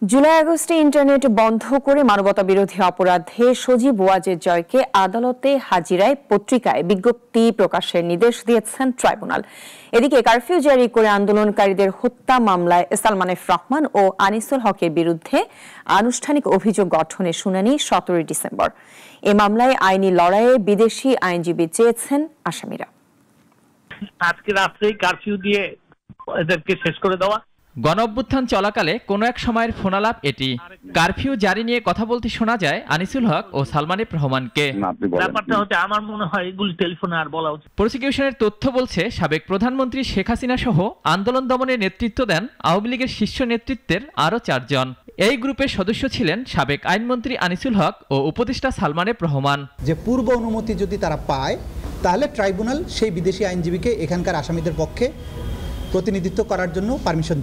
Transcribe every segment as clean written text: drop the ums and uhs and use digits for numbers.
জুলাই আগস্টে ইন্টারনেট বন্ধ করে মানবতা বিরোধী অপরাধে সজীব ওয়াজেদ জয়কে আদালতে হাজিরায় পত্রিকায় বিজ্ঞপ্তি প্রকাশের নির্দেশ দিয়েছেন ট্রাইব্যুনাল। এদিকে কারফিউ জারি করে আন্দোলনকারীদের হত্যা মামলায় সালমান এফ রহমান ও আনিসুল হকের বিরুদ্ধে আনুষ্ঠানিক অভিযোগ গঠনের শুনানি 17 ডিসেম্বর। এ মামলায় আইনি লড়াইয়ে বিদেশি আইনজীবী চেয়েছেন আসামিরা। আজকে রাত্রেই কারফিউ দিয়ে এদেরকে শেষ করে দেওয়া। গণঅভ্যুত্থান চলাকালে কোনো এক সময়ের ফোনালাপ এটি। কারফিউ জারি নিয়ে কথা বলতে শোনা যায় আনিসুল হক ও সালমান এফ রহমানকে। ব্যাপারটা হচ্ছে আমার মনে হয় এগুলি টেলিফোনে আর বলা উচিত। প্রসিকিউশনের তথ্য বলছে সাবেক প্রধানমন্ত্রী শেখ হাসিনা সহ আন্দোলন দমনে নেতৃত্ব দেন আওয়ামী লীগের শীর্ষ নেতৃত্বের আরও 4 জন। এই গ্রুপের সদস্য ছিলেন সাবেক আইনমন্ত্রী আনিসুল হক ও উপদেষ্টা সালমান এফ রহমান। যে পূর্ব অনুমতি যদি তারা পায় তাহলে ট্রাইব্যুনাল সেই বিদেশি আইনজীবীকে এখানকার আসামিদের পক্ষে প্রতিনিধিত্ব করার জন্য পারমিশন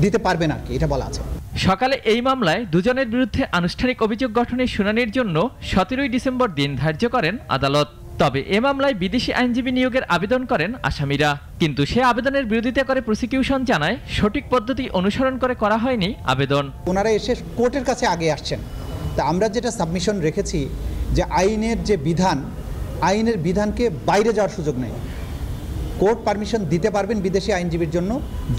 দিতে পারবেন আর কি, এটা বলা আছে। সকালে এই মামলায় দুজনের বিরুদ্ধে আনুষ্ঠানিক অভিযোগ গঠনের শুনানির জন্য 17 ডিসেম্বর দিন ধার্য করেন আদালত। তবে এ মামলায় বিদেশি আইনজীবী নিয়োগের আবেদন করেন আসামিরা, কিন্তু সে আবেদনের বিরোধিতা করে প্রসিকিউশন জানায় সঠিক পদ্ধতি অনুসরণ করে করা হয়নি আবেদন। ওনারা এসে কোর্টের কাছে আগে আসছেন, তা আমরা যেটা সাবমিশন রেখেছি যে আইনের যে বিধান, আইনের বিধানকে বাইরে যাওয়ার সুযোগ নেই। কোর্ট পারমিশন দিতে পারবেন বিদেশি আইনজীবীর জন্য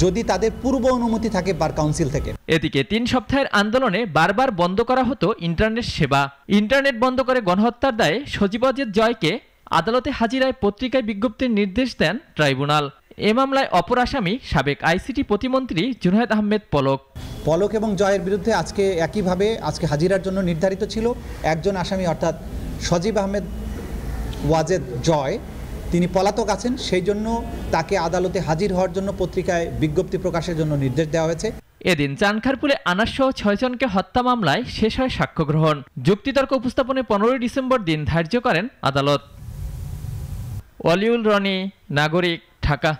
যদি তাদের পূর্ব অনুমতি থাকে বার কাউন্সিল থেকে। এদিকে 3 সপ্তাহের আন্দোলনে বারবার বন্ধ করা হতো ইন্টারনেট সেবা। ইন্টারনেট বন্ধ করে গণহত্যার দায়ে সজীব ওয়াজেদ জয়কে আদালতে হাজিরায় পত্রিকায় বিজ্ঞপ্তির নির্দেশ দেন ট্রাইব্যুনাল। এ মামলায় অপর আসামি সাবেক আইসিটি প্রতিমন্ত্রী জুনায়েদ আহমেদ পলক এবং জয়ের বিরুদ্ধে আজকে একইভাবে হাজিরার জন্য নির্ধারিত ছিল একজন আসামি, অর্থাৎ সজীব আহমেদ ওয়াজেদ জয়। তিনি পলাতক আছেন, সেই জন্য তাকে আদালতে হাজির হওয়ার জন্য পত্রিকায় বিজ্ঞপ্তি প্রকাশের জন্য নির্দেশ দেওয়া হয়েছে। এদিন চানখারপুলে আনাসসহ 6 জনকে হত্যা মামলায় শেষ হয় সাক্ষ্য গ্রহণ। যুক্তিতর্ক উপস্থাপনে 15 ডিসেম্বর দিন ধার্য করেন আদালত। ওয়ালিউল রনি, নাগরিক, ঢাকা।